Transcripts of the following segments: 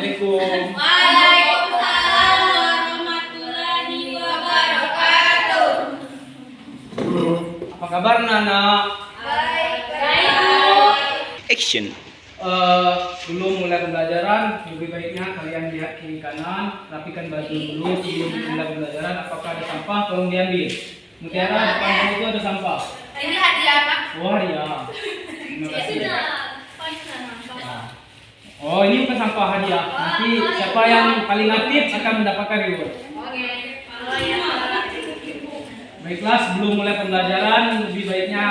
Assalamualaikum. Waalaikumsalam warahmatullahi wabarakatuh. Apa kabar Nana? Baik. Action. Sebelum mulai pembelajaran, lebih baiknya kalian lihat kiri kanan, rapikan baju dulu sebelum mulai pembelajaran. Apakah ada sampah? Tolong diambil. Mutiara, depan kamu itu ada sampah. Ini hadiah apa? Oh hadiah. Terima kasih. Oh ini bukan sampah hadiah. Nanti siapa yang paling aktif akan mendapatkan reward. Oke. Baiklah, sebelum mulai pembelajaran, lebih baiknya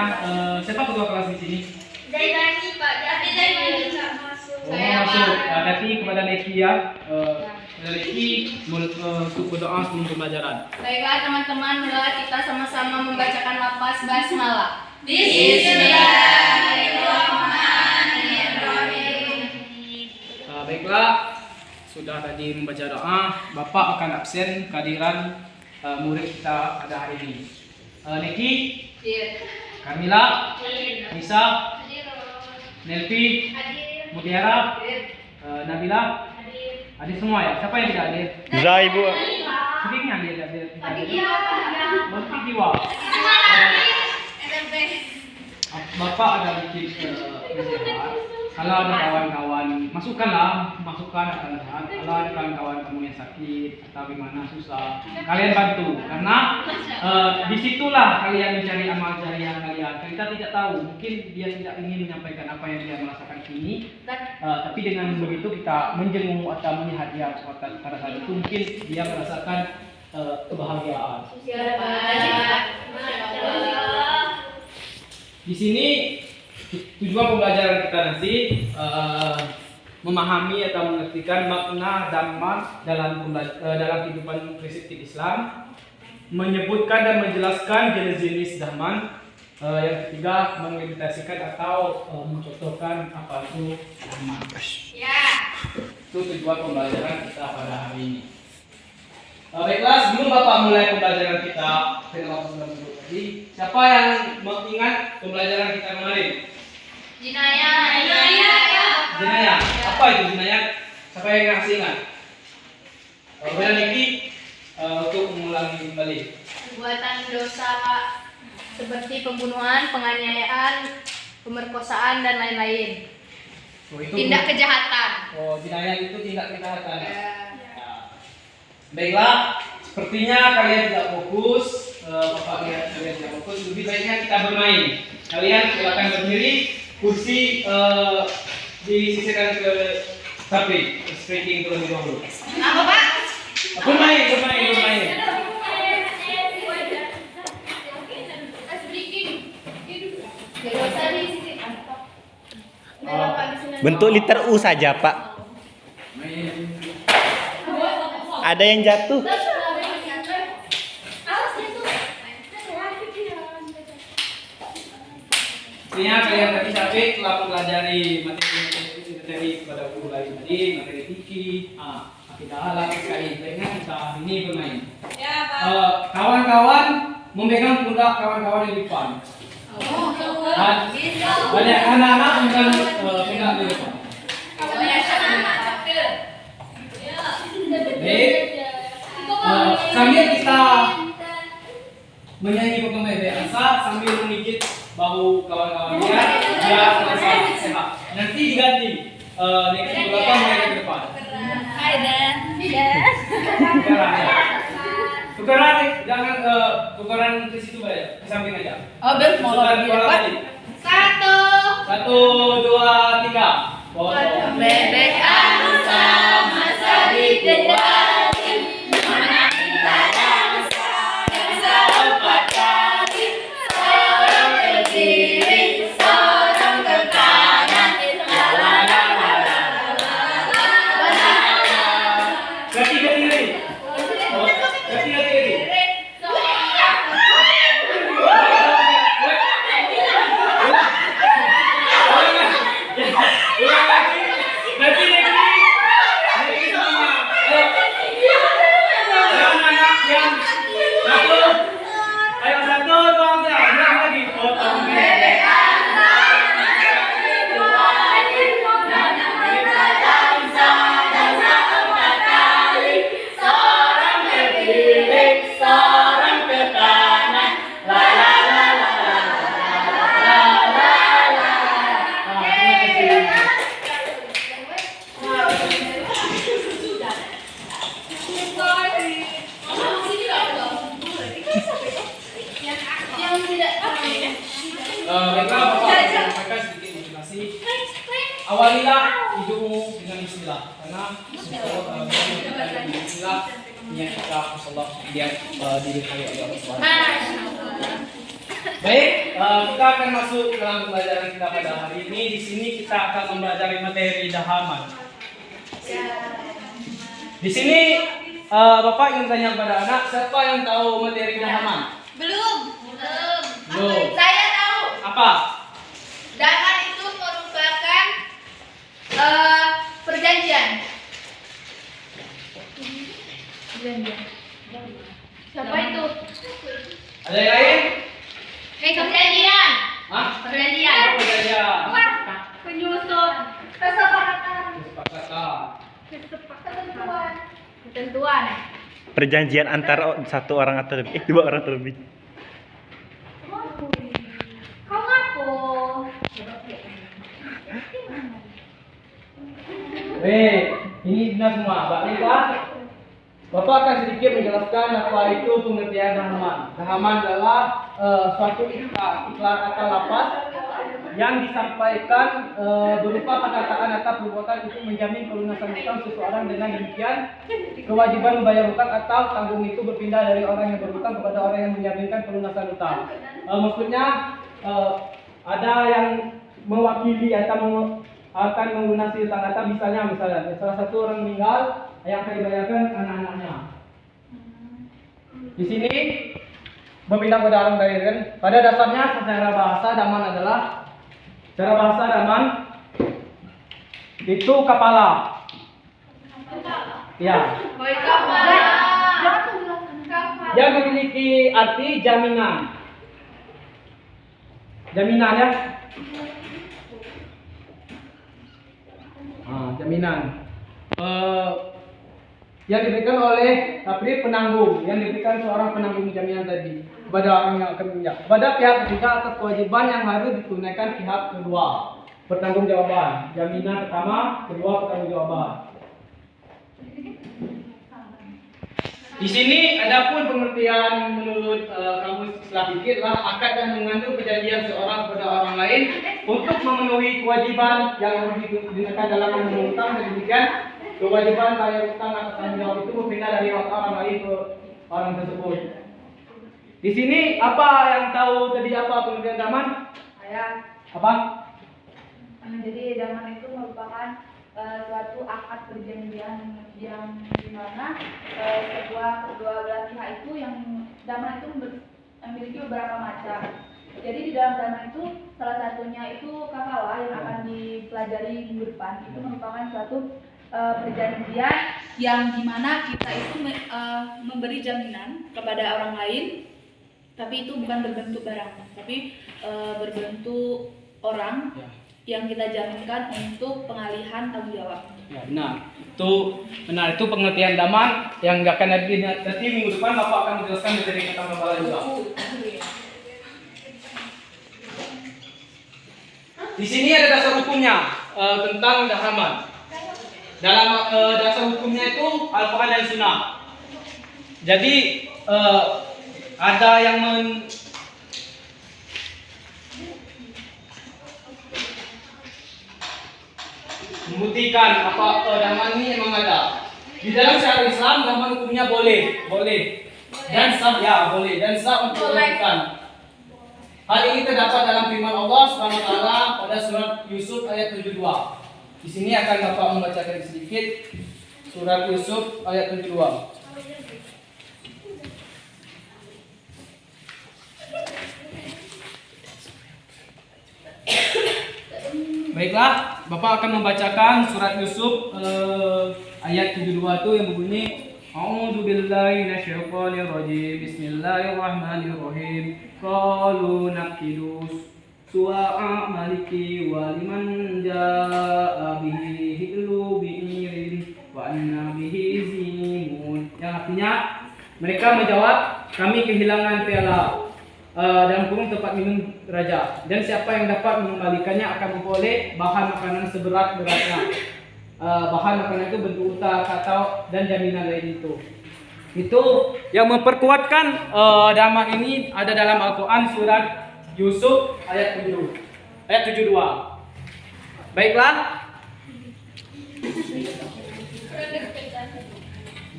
siapa ketua kelas di sini? Dari tadi Pak, dari masuk. Oh, masuk. Kasih kepada Neki ya. Kepada Neki untuk berdoa sebelum pembelajaran. Baiklah teman-teman, marilah kita sama-sama membacakan lafaz basmalah. Baiklah, sudah tadi membaca doa, Bapak akan absen kehadiran murid kita pada hari ini. Neki, Kamila, Nisa, Nelvi, Mutiara, Nabila, hadir semua ya? Siapa yang tidak hadir? Zai bu. Sedikitnya hadir. Berarti jiwa. Bapak ada bikin nasihat. Kalau ada kawan-kawan, masukkan akan nasihat. Kalau ada kawan-kawan kamu yang sakit atau gimana susah, kalian bantu. Karena disitulah kalian mencari amal jariah kalian. Kita tidak tahu, mungkin dia tidak ingin menyampaikan apa yang dia merasakan kini. Tapi dengan begitu kita menjenguk atau melihat dia pada saat itu, mungkin dia merasakan kebahagiaan. Di sini tujuan pembelajaran kita nanti memahami atau mengertikan makna dhamma dalam kehidupan prinsip Islam, menyebutkan dan menjelaskan jenis-jenis dhamma, yang ketiga mengimplementasikan atau mencontohkan apa itu dhamma. Itu tujuan pembelajaran kita pada hari ini. Baiklah, sebelum Bapak mulai pembelajaran kita dengan waktu tadi, siapa yang mengingat pembelajaran kita kemarin? Jinayah. Apa itu jinayah? Siapa yang masih ingat? Kemudian Niki untuk mengulangi kembali. Perbuatan dosa seperti pembunuhan, penganiayaan, pemerkosaan dan lain-lain. Tindak kejahatan. Oh, jinayah itu tindak kejahatan. Baiklah, sepertinya kalian tidak fokus. Bapak lihat kalian tidak fokus. Lebih baiknya kita bermain. Kalian silakan berdiri. Kursi disisihkan ke samping, stretching terlebih dahulu. Apa Pak? Bermain. Bentuk liter U saja Pak. Ada yang jatuh. Artinya kalian tadi capek telah mempelajari materi pada guru lain tadi, materi fikih, akidah halal, sekali. Baiknya kita hari ini bermain. Kawan-kawan memegang pundak kawan-kawan di depan. Banyak anak-anak memegang pundak di depan. Baik. Sambil kita menyanyi perkembangan biasa sambil menggigit bahu kawan-kawan dia merasa sehat. Nanti diganti. Neki ke belakang, mereka ke depan. Hai Dan. Tukeran, jangan tukeran ke situ aja, ke samping aja. Oh, mau Tukeran di depan. Satu, dua, tiga. Potong bebek anu sama sari kembali, mana kita dansa empat kali, sorong ke kiri, sorong ke kanan, la la la la la la la. Ganti. Ulang. awalilah hidupmu dengan bismillah. Karena kalau kita dengan bismillah, niat kita insyaallah dia didikari oleh Allah Subhanahu wa taala. Baik, kita akan masuk dalam pelajaran kita pada hari ini. Di sini kita akan mempelajari materi dahaman. Di sini Bapak ingin tanya pada anak, siapa yang tahu materi dahaman? Belum. Belum. Saya tahu. Apa? Dahaman itu merupakan perjanjian. Siapa itu? Ada yang lain? Perjanjian. Hah? Perjanjian. Apa perjanjian? Penyusun. Kesepakatan. Kesepakatan. Ketentuan. Perjanjian antara satu orang atau lebih, dua orang atau lebih. Kau ngapo? Ini benar semua. Baiklah. Bapak akan sedikit menjelaskan apa itu pengertian dahaman. Dahaman adalah suatu ikrar atau lapas yang disampaikan berupa perkataan atau perbuatan untuk menjamin pelunasan hutang seseorang. Dengan demikian, kewajiban membayar hutang atau tanggung itu berpindah dari orang yang berhutang kepada orang yang menjaminkan pelunasan hutang. Maksudnya ada yang mewakili atau akan melunasi hutang atau misalnya salah satu orang meninggal yang akan dibayarkan anak-anaknya. Di sini berpindah pada orang lain kan. Pada dasarnya secara bahasa daman adalah itu kepala. Ya. Yang memiliki arti jaminan. Jaminan ya. Jaminan. Yang diberikan oleh penanggung, yang diberikan seorang penanggung jaminan tadi kepada orang yang akan meminjam, kepada pihak ketiga atas kewajiban yang harus ditunaikan pihak kedua. Pertanggungjawaban, jaminan pertama, kedua pertanggungjawaban. Di sini adapun pengertian menurut kamus istilah fikih adalah akad yang mengandung perjanjian seorang kepada orang lain untuk memenuhi kewajiban yang harus ditunaikan dalam menghutang, dan demikian kewajiban bayar hutang atau tanggung jawab itu berpindah dari orang lain ke orang tersebut. Di sini apa yang tahu tadi apa pengertian daman? Saya. Apa? Jadi daman itu merupakan suatu akad perjanjian yang dimana kedua belah pihak itu yang daman itu memiliki beberapa macam. Jadi di dalam daman itu salah satunya itu kafalah yang akan dipelajari minggu depan. Itu merupakan suatu perjanjian yang dimana kita itu memberi jaminan kepada orang lain, tapi itu bukan berbentuk barang, tapi berbentuk orang yang kita jaminkan untuk pengalihan tanggung jawab. Ya, benar. Itu pengertian daman yang nggak akan ada nanti minggu depan Bapak akan menjelaskan dari kata kepala juga. Di sini ada dasar hukumnya tentang dahaman. Dalam dasar hukumnya itu Al-Quran dan Sunnah. Jadi ada yang membuktikan apa dahaman ini memang ada. Di dalam syariat Islam dahaman hukumnya boleh dan sah boleh dan sah untuk dilakukan. Hal ini terdapat dalam firman Allah Subhanahu wa taala pada surat Yusuf ayat 72. Di sini akan Bapak membacakan sedikit surat Yusuf ayat 72. Baiklah, Bapak akan membacakan surat Yusuf ayat 72 itu yang berbunyi A'udzu billahi minasyaitonir rajim. Bismillahirrahmanirrahim. Qalu naqidus suwa'a maliki wa liman jaa'a bihi hilu bi'irin wa anna bihi zimun. Yang artinya mereka menjawab, kami kehilangan piala dalam kurung tempat minum raja, dan siapa yang dapat mengembalikannya akan memperoleh bahan makanan seberat-beratnya. Bahan makanan itu bentuk utang, atau dan jaminan lain itu yang memperkuatkan dahaman ini ada dalam Al-Quran surat Yusuf ayat 72. Baiklah,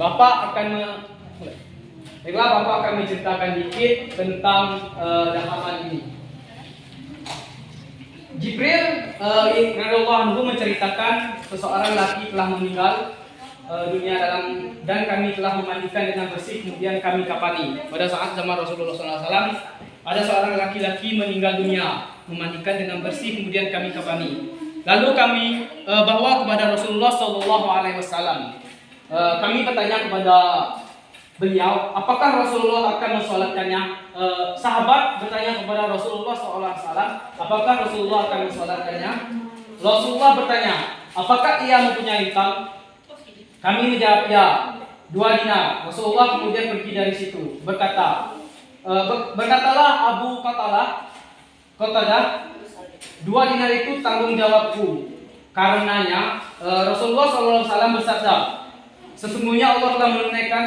Bapak akan Baiklah, Bapak akan menceritakan dikit tentang dahaman ini. Jibril radhiyallahu anhu menceritakan seseorang laki telah meninggal dunia dan kami telah memandikan dengan bersih, kemudian kami kapani. Pada saat zaman Rasulullah SAW, ada seorang laki-laki meninggal dunia, memandikan dengan bersih, kemudian kami kapani. Lalu kami bawa kepada Rasulullah SAW. Kami bertanya kepada beliau, apakah Rasulullah akan mensolatkannya? Sahabat bertanya kepada Rasulullah SAW, apakah Rasulullah akan mensolatkannya? Rasulullah bertanya, apakah ia mempunyai hutang? Kami menjawab ya, 2 dinar. Rasulullah kemudian pergi dari situ. Berkatalah Abu Qatadah, 2 dinar itu tanggung jawabku. Karenanya Rasulullah SAW bersabda, sesungguhnya Allah telah menunaikan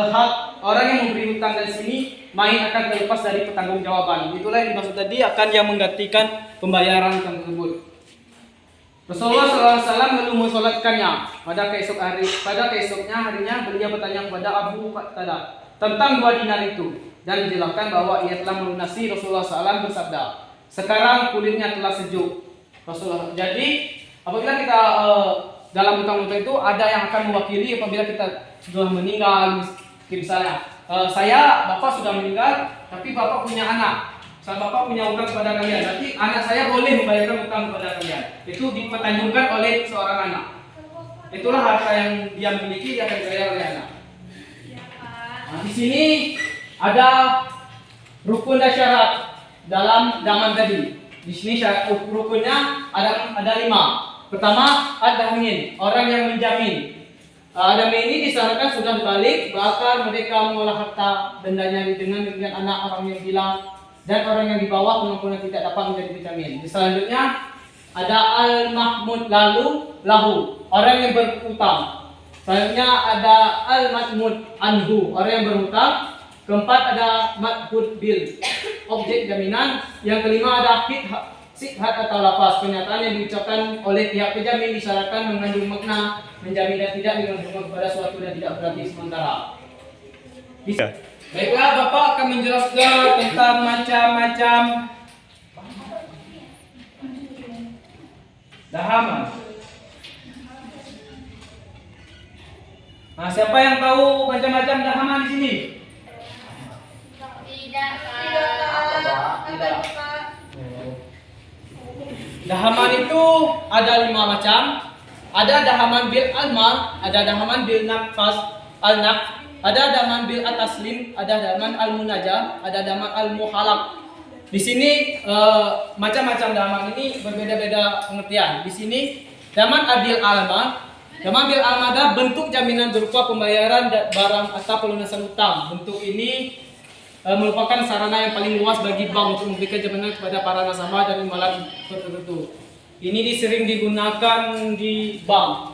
hak orang yang memberi hutang dan sini main akan terlepas dari pertanggungjawaban. Itulah yang dimaksud tadi akan yang menggantikan pembayaran tersebut. Rasulullah SAW lalu mensolatkannya. Pada keesoknya harinya beliau bertanya kepada Abu Qatadah tentang 2 dinar itu dan dijelaskan bahwa ia telah melunasi. Rasulullah SAW bersabda, sekarang kulitnya telah sejuk. Rasulullah. Jadi apabila kita dalam hutang-hutang itu ada yang akan mewakili apabila kita sudah meninggal. Misalnya Bapak sudah meninggal tapi Bapak punya anak. Bapak punya hutang kepada kalian, nanti anak saya boleh membayarkan hutang kepada kalian. Itu dipertanggungjawabkan oleh seorang anak. Itulah harta yang dia miliki, dia akan dibayar oleh anak. Nah, di sini ada rukun dan syarat dalam daman tadi. Di sini rukunnya ada 5. Pertama, ad-damin, orang yang menjamin. Ad-damin ini disarankan sudah balik, bahkan mereka mengolah harta bendanya dengan anak orang yang hilang dan orang yang di bawah kemampuan tidak dapat menjadi penjamin. Selanjutnya ada al-mahmud lahu, orang yang berhutang. Selanjutnya ada al-mahmud anhu, orang yang berhutang. Keempat ada madhud bil, objek jaminan. Yang kelima ada sikhat atau lafaz, pernyataan yang diucapkan oleh pihak penjamin disyaratkan mengandung makna menjamin dan tidak mengandung kepada suatu dan tidak berarti sementara. Baiklah, Bapak akan menjelaskan tentang macam-macam dahaman. Nah, siapa yang tahu macam-macam dahaman di sini? Tidak. Dahaman itu ada 5 macam. Ada dahaman bil almal, ada dahaman bil nafas al-naf, ada dahaman bil ataslim, ada dahaman al-munajah, ada dahaman al-muhalak. Di sini macam-macam dahaman ini berbeda-beda pengertian. Di sini dahaman bil almal, dahaman bil almal adalah bentuk jaminan berupa pembayaran barang atau pelunasan hutang. Bentuk ini merupakan sarana yang paling luas bagi bank untuk memberikan jaminan kepada para nasabah dan imbalan tertentu. Ini sering digunakan di bank.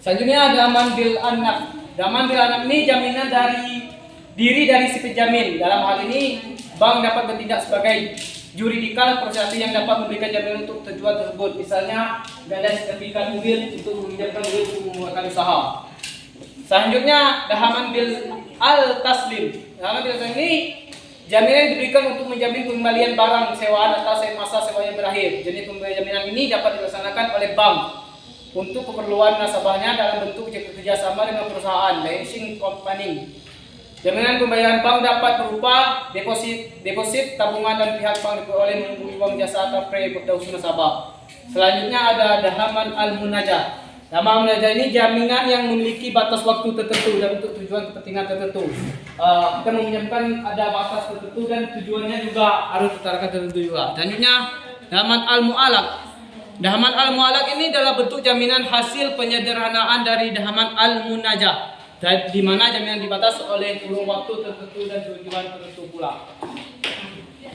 Selanjutnya dahaman bil anak. Dahaman bil anak ini jaminan dari diri dari si penjamin. Dalam hal ini bank dapat bertindak sebagai juridikal persatu yang dapat memberikan jaminan untuk tujuan tersebut. Misalnya ada sertifikat mobil untuk meminjamkan duit untuk membuatkan usaha. Selanjutnya dahaman bil al taslim. Dahaman bil taslim ini jaminan yang diberikan untuk menjamin pengembalian barang sewaan atau masa sewa yang berakhir. Jenis jaminan ini dapat dilaksanakan oleh bank untuk keperluan nasabahnya dalam bentuk kerjasama dengan perusahaan leasing company. Jaminan pembayaran bank dapat berupa deposit tabungan dan pihak bank diperoleh menghubungi uang jasa atau pre-berdaulat nasabah. Selanjutnya ada dahaman al-munajah. Dahaman al-munajah ini jaminan yang memiliki batas waktu tertentu dan untuk tujuan kepentingan tertentu. Kita meminjamkan ada batas tertentu dan tujuannya juga harus tertarakan tertentu juga. Selanjutnya dahaman al-mu'alaq. Dahaman al-mu'alaq ini adalah bentuk jaminan hasil penyederhanaan dari dahaman al-munajah, di mana jaminan dibatasi oleh kurun waktu tertentu dan tujuan tertentu pula.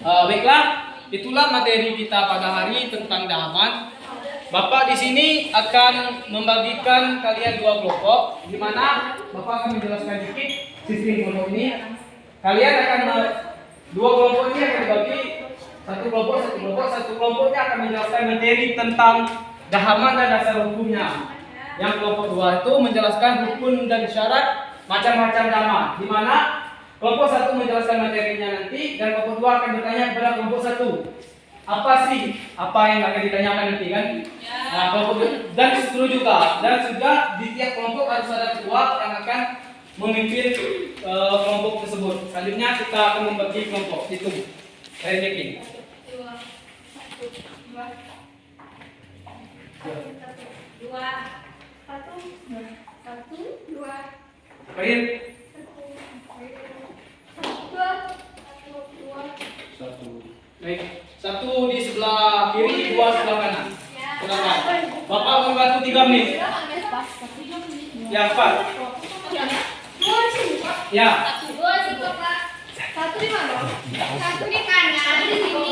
Baiklah, itulah materi kita pada hari tentang dahaman. Bapak di sini akan membagikan kalian 2 kelompok, di mana Bapak akan menjelaskan sedikit sistem kelompok ini. Kalian akan 2 kelompok ini akan dibagi satu kelompoknya akan menjelaskan materi tentang dahaman dan dasar hukumnya. Yang kelompok 2 itu menjelaskan rukun dan syarat macam-macam zaman. Di mana kelompok 1 menjelaskan materinya nanti dan kelompok 2 akan bertanya kepada kelompok 1. Apa sih apa yang akan ditanyakan nanti kan? Nah, kelompok dan seterusnya juga di tiap kelompok harus ada ketua yang akan memimpin kelompok tersebut. Selanjutnya kita akan membagi kelompok. Itu saya yakin. Kain. Baik. 1 di sebelah kiri, 2 sebelah kanan. Silakan. Bapak membantu 3 menit. Ya, 4. Ya. Satu di mana? Satu di kanan, di sini.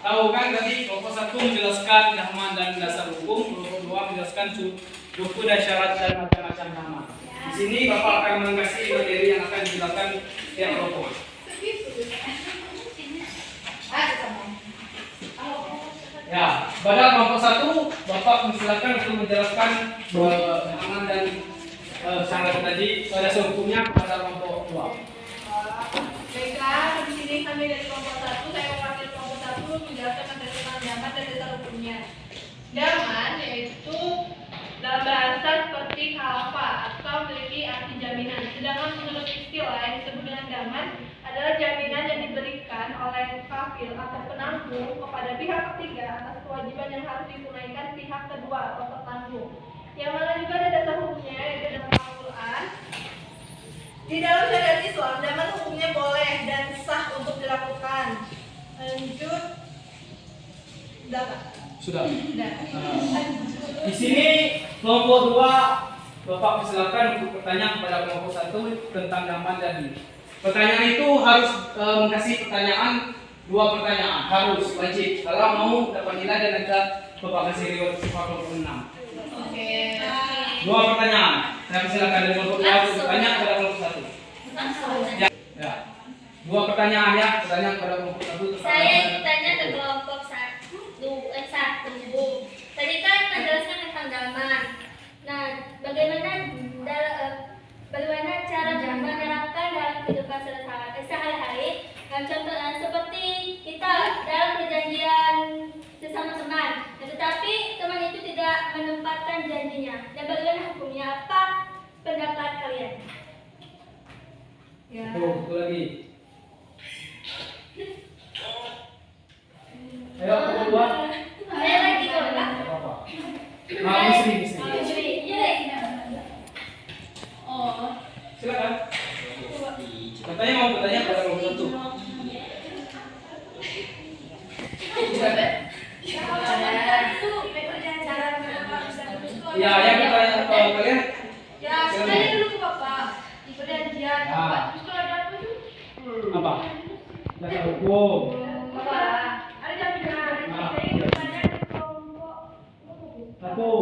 Tahu kan tadi kelompok 1 menjelaskan nahman dan dasar hukum, kelompok 2 menjelaskan rukun dan syarat dan macam-macam nama. Di sini Bapak akan mengasih materi yang akan dijelaskan tiap kelompok. Ya, pada kelompok 1 Bapak silakan untuk menjelaskan nahman dan syarat tadi pada hukumnya kepada kelompok 2. Baiklah, di sini kami dari kelompok 1, saya mewakili kelompok 1 menjelaskan materi tentang zaman dan dasar hukumnya. Zaman yaitu dalam bahasa seperti khalafah atau memiliki arti jaminan. Sedangkan menurut istilah yang disebut dengan zaman adalah jaminan yang diberikan oleh kafil atau penanggung kepada pihak ketiga atas kewajiban yang harus ditunaikan pihak kedua atau tertanggung. Yang mana juga ada dasar hukumnya yaitu dalam Al-Quran. Di dalam syariat Islam, zaman hukumnya boleh dan sah untuk dilakukan. Lanjut. Sudah. Di sini kelompok 2 Bapak persilakan untuk bertanya kepada kelompok 1 tentang zaman tadi. Pertanyaan itu harus mengasih pertanyaan 2 pertanyaan harus wajib kalau mau dapat nilai dan ada Bapak kasih reward sifat kelompok 6. Oke. 2 pertanyaan. Saya persilakan dari kelompok 2 untuk bertanya kepada kelompok 1. Ya. 2 pertanyaan ya, pertanyaan kepada kelompok 1. Saya tanya ke kelompok 1. Tadi kan menjelaskan tentang zaman. Nah, bagaimana cara menerapkan dalam kehidupan sehari-hari? Contoh seperti kita dalam perjanjian sesama teman, tetapi teman itu tidak menempatkan janjinya. Dan bagaimana hukumnya? Apa pendapat kalian? Ya. Satu lagi. Ayo kelompok 2. Saya lagi kalau Misri. Oh. Silakan. Katanya mau bertanya pada kelompok 1. Ya, yang bertanya ke kalian. Ya, saya dulu ke Bapak di perjanjian. Bapak terus kalau ada apa tuh? Apa? Dasar hukum. Bapak, ada jaminan. Saya ingin bertanya ke kelompok 1. satu.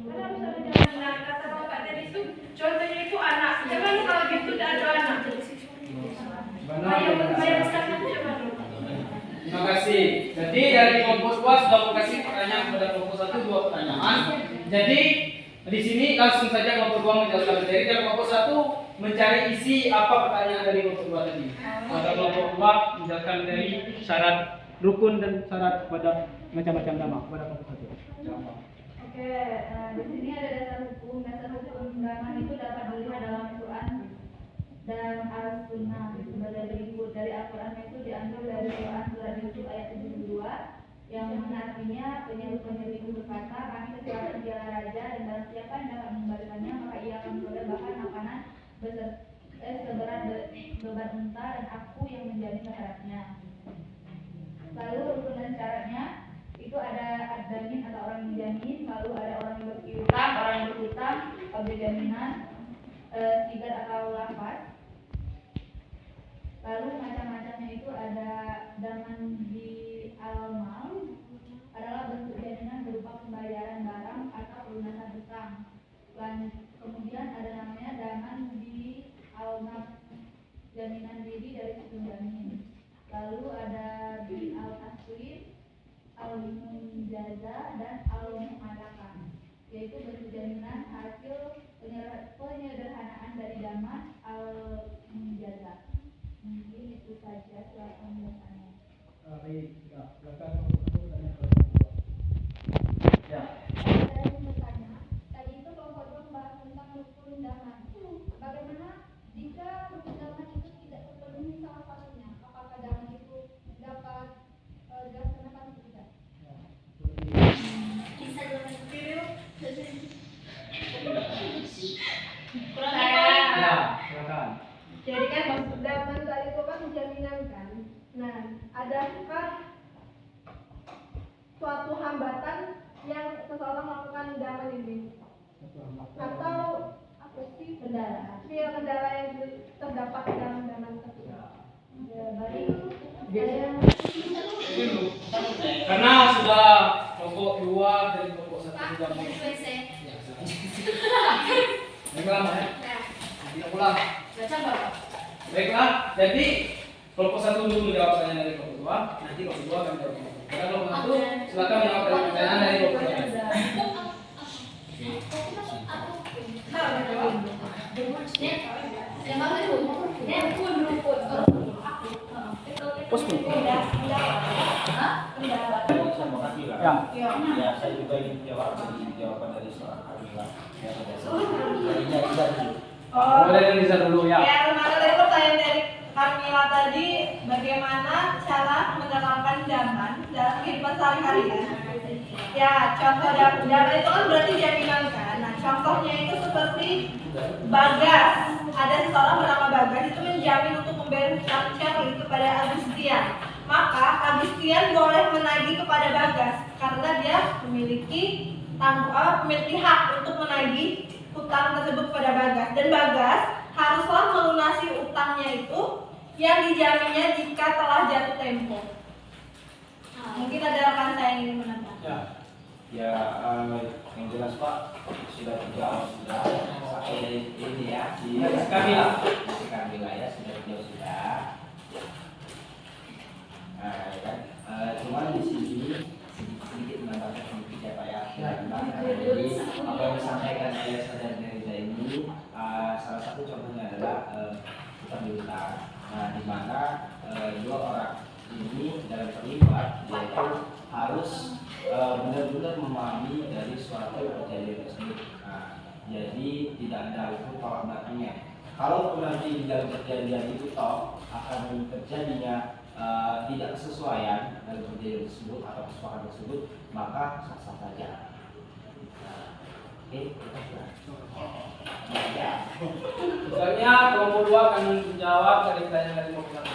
Kan harus ada jaminan. Kata Bapak tadi itu contohnya itu anak. Jangan kalau gitu tidak ada anak. Bayar besar itu coba dulu. Terima kasih. Jadi dari kelompok 2 sudah kasih pertanyaan kepada kelompok 1 2 pertanyaan. Jadi di sini langsung saja kelompok 2 menjelaskan materi dan kelompok 1 mencari isi apa pertanyaan dari kelompok 2 tadi. Pada kelompok 2 menjelaskan dari syarat rukun dan syarat pada macam-macam nama pada kelompok 1. Oke, di sini ada dasar hukum. Dasar hukum zaman itu dapat dilihat dalam Al-Quran dan Al-Sunnah sebagai berikut. Dari Al-Quran itu diambil dari Quran surat Yusuf ayat 72 yang mana artinya penyeru-penyeru itu berkata, kami kecuali dialah raja dan barang siapa yang dapat mengembalikannya maka ia akan memperoleh bahkan makanan seberat beban unta dan aku yang menjadi syaratnya. Lalu rukun dan syaratnya itu ada ad-damin atau orang yang menjamin, lalu ada orang yang berpiutang, orang yang berhutang, objek jaminan, sigar atau lafaz. Lalu macam-macamnya itu ada daman di al-mal adalah bentuk jaminan berupa pembayaran barang atau pelunasan hutang. Kemudian ada namanya daman di al-naf, jaminan diri dari si penjamin. Lalu ada di al-taswir, al-munjam menjaga dan al-mu'adakan, yaitu bentuk jaminan hasil penyederhanaan dari zaman al-menjaga. Mungkin itu saja silakan penjelasannya. Baik, ya, silakan. Ya. Saya ingin bertanya, tadi itu kelompok 2 membahas tentang rukun undangan. Bagaimana jika rukun undangan itu tidak terpenuhi salah satunya? Apakah undangan itu dapat dilaksanakan atau tidak? Bisa Ya, silakan. Jadi kan maksud daman tadi itu kan jaminan kan. Nah, adakah suatu hambatan yang seseorang melakukan daman ini? Atau apa sih kendala? Iya, kendala yang terdapat dalam daman tersebut. Ya, baik. Karena sudah kelompok 2 dan kelompok 1 sudah mau. Baiklah, ya. Tidak ulang. Baiklah, jadi kelompok 1 dulu jawab pertanyaan dari kelompok 2, nanti kelompok 2 akan jawab. Karena kelompok 1 silakan menjawab pertanyaan dari kelompok 2. Ya. Ya, saya juga ingin jawab dari jawaban dari seorang Kamila. Boleh dari Liza dulu ya. Ya, kemarin dari pertanyaan dari Kamila tadi, bagaimana cara menerapkan daman dalam kehidupan sehari-hari kan? Ya, contoh daman itu kan berarti jaminan kan. Nah, contohnya itu seperti Bagas. Ada seseorang bernama Bagas itu menjamin untuk membayar hutang Charlie kepada Agustian. Maka Agustian boleh menagih kepada Bagas karena dia memiliki hak untuk menagih utang tersebut kepada Bagas, dan Bagas haruslah melunasi utangnya itu yang dijaminnya jika telah jatuh tempo. Mungkin ada rekan saya yang ingin menambah. Ya, yang jelas Pak sudah terjawab sudah. Pakai ini ya, di Kamila ya sudah terjawab sudah. Nah, ya kan. Cuman di sini sedikit menambahkan sedikit ya Pak ya. Jadi apa yang disampaikan oleh saudara Neriza ini, salah satu contohnya adalah utang piutang. Nah, di mana 2 orang ini dalam terlibat yaitu harus benar-benar memahami dari suatu perjanjian tersebut. Nah, jadi tidak ada hukum tolak belakangnya. Kalau nanti di dalam perjanjian itu toh akan terjadinya tidak kesesuaian dalam perjanjian tersebut atau kesepakatan tersebut, maka sah-sah saja. Oke, ya. Misalnya kelompok 2 akan menjawab dari pertanyaan dari kelompok 1.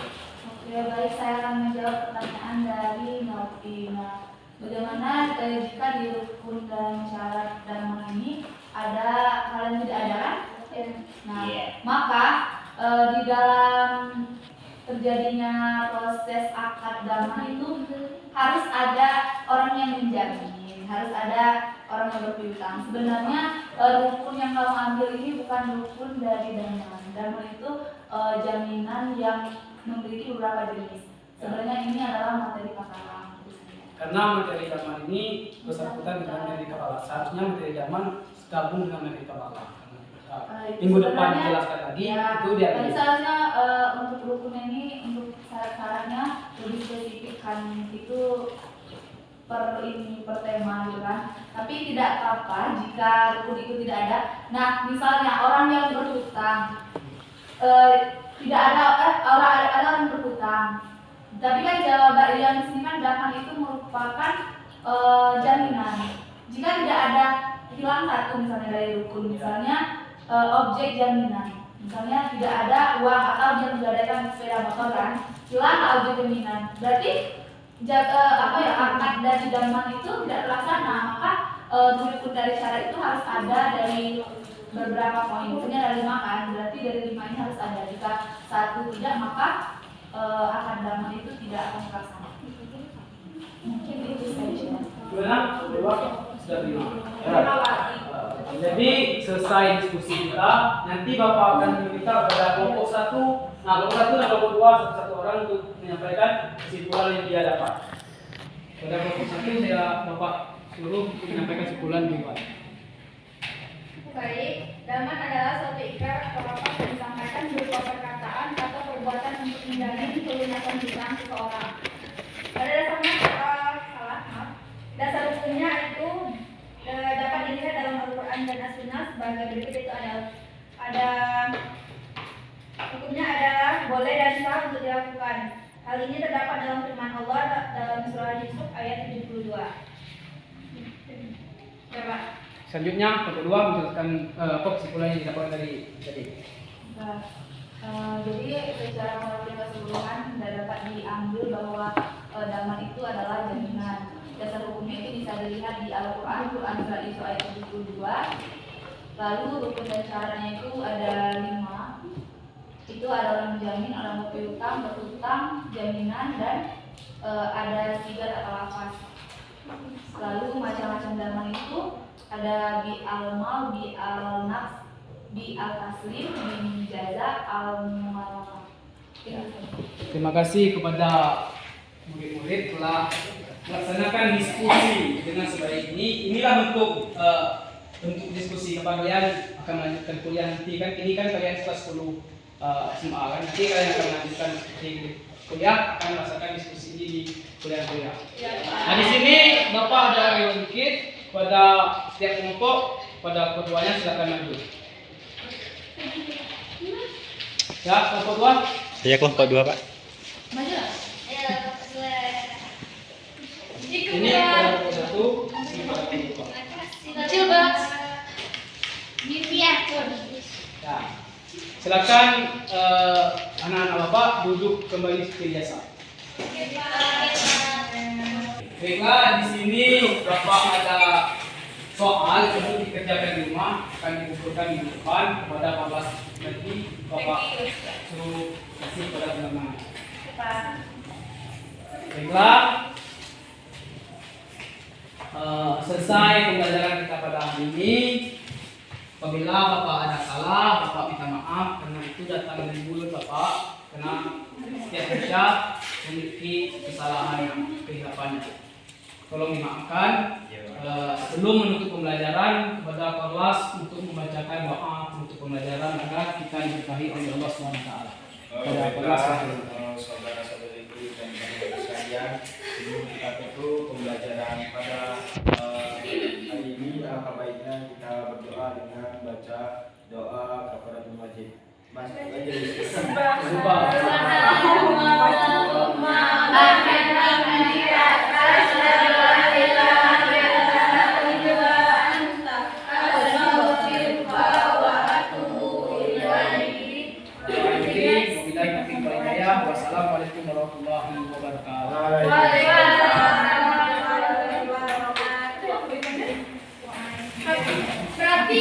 Oke, baik, saya akan menjawab pertanyaan dari Novina. Bagaimana jika di rukun dan syarat daman ini ada hal yang tidak ada kan? Nah, maka di dalam terjadinya proses akad daman itu harus ada orang yang menjamin, harus ada orang yang berpiutang. Sebenarnya rukun yang kamu ambil ini bukan rukun dari daman. Daman itu jaminan yang memiliki beberapa jenis. Sebenarnya ini adalah materi kepala. Karena materi daman ini bersangkutan dengan materi kepala. Seharusnya materi daman gabung dengan materi kepala. Minggu depan dijelaskan lagi itu dia. Tadi seharusnya untuk rukun ini untuk syarat-syaratnya lebih spesifik kan, itu per tema gitu kan. Tapi tidak apa-apa jika rukun itu tidak ada. Nah, misalnya orang yang berhutang tidak ada orang yang berhutang. Tapi kan jawaban yang di sini kan daman itu merupakan jaminan. Jika tidak ada hilang satu misalnya dari rukun, misalnya objek jaminan, misalnya tidak ada uang atau dia menggadaikan sepeda motor kan, hilang objek jaminan. Berarti akad dari daman itu tidak terlaksana. Maka rukun dari syarat itu harus ada dari beberapa poin, misalnya ada 5 kan, berarti dari 5 ini harus ada. Jika satu tidak, maka akad daman itu tidak akan terlaksana. Mungkin itu saja. Gimana? Sudah terima. Jadi selesai diskusi kita. Nanti Bapak akan meminta kepada kelompok 1. Nah, kelompok 1 dan kelompok 2 satu-satu orang untuk menyampaikan kesimpulan yang dia dapat. Pada kelompok 1 saya Bapak suruh menyampaikan kesimpulan juga. Baik, daman adalah suatu ikrar atau lafaz yang disampaikan berupa perkataan atau perbuatan untuk menjalin pelunasan hutang seseorang. Pada dasarnya dasar hukumnya itu dapat dilihat dalam Al-Quran dan As-Sunnah sebagai berikut, itu ada hukumnya adalah boleh dan sah untuk dilakukan. Hal ini terdapat dalam firman Allah dalam surah Yusuf ayat 72. Coba. Selanjutnya kedua menjelaskan apa kesimpulan yang didapat dari tadi. Nah, jadi secara moral keseluruhan tidak dapat diambil bahwa daman itu adalah jaminan. Dasar hukumnya itu bisa dilihat di Al-Quran, Quran surah Yusuf ayat 72. Lalu rukun dan syaratnya itu ada 5. Itu ada orang menjamin, orang berpiutang, berhutang, jaminan, dan ada sigar atau lafaz. Lalu macam-macam daman itu ada bi al-mal, bi al-nafs, bi al-taslim, bi jaza, al-mumalamah. Terima kasih kepada murid-murid telah melaksanakan diskusi dengan sebaik ini. Inilah bentuk diskusi. Kalian akan melanjutkan kuliah nanti kan. Ini kan kalian kelas 10 SMA kan. Nanti kalian akan melanjutkan kuliah, akan melaksanakan diskusi ini di kuliah-kuliah. Nah di sini Bapak ada reward dikit pada setiap kelompok, pada ketuanya silakan maju. Ya, kelompok 2. Saya kelompok 2, Pak. Maju lah. Ini kelompok 1, ini kelompok 2. Coba. Ya. Silakan anak-anak Bapak duduk kembali seperti biasa. Baiklah, di sini Bapak ada soal untuk dikerjakan di rumah, akan dikumpulkan di depan kepada 14 nanti Bapak suruh kasih kepada teman-teman. Baiklah, selesai pembelajaran kita pada hari ini. Apabila Bapak ada salah, Bapak minta maaf karena itu datang dari mulut Bapak, karena setiap manusia memiliki kesalahan yang kehilafannya. Tolong dimaafkan. Sebelum menutup pembelajaran, kepada kelas untuk membacakan doa untuk pembelajaran agar kita diberkahi oleh Allah SWT. Pada kelas saudara-saudariku dan teman-teman sekalian, sebelum kita tutup pembelajaran pada hari ini, alangkah baiknya kita berdoa dengan baca doa kafaratul majid. Mas, Wassalamualaikum warahmatullahi wabarakatuh. Berarti,